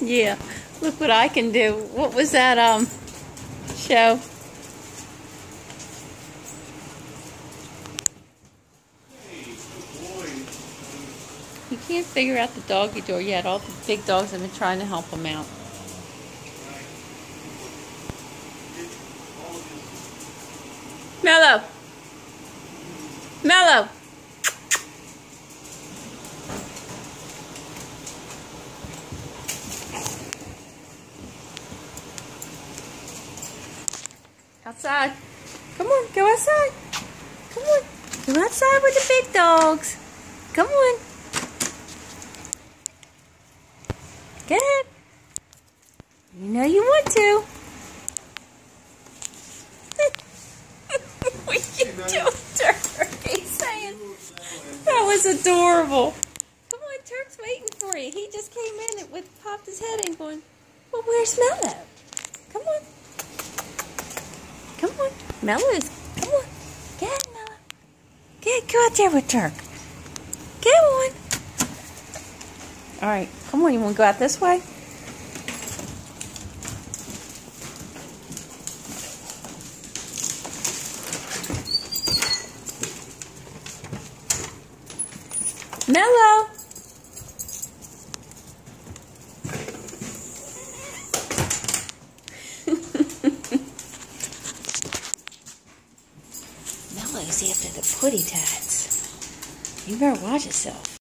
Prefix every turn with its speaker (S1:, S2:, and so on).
S1: Yeah, look what I can do. What was that show? He can't figure out the doggy door yet. All the big dogs have been trying to help him out. Mellow! Mellow! Outside. Come on, go outside. Come on. Go outside with the big dogs. Come on. Go ahead. You know you want to. What are you doing, Turk? He's saying that was adorable. Come on, Turk's waiting for you. He just came in and popped his head in going, well, where's Mellow? Come on. Come on. Mellow's, come on. Get ahead, Mellow. Go out there with Turk. Come on. All right, come on. You want to go out this way? Mellow. Mellow's after the putty tats. You better watch yourself.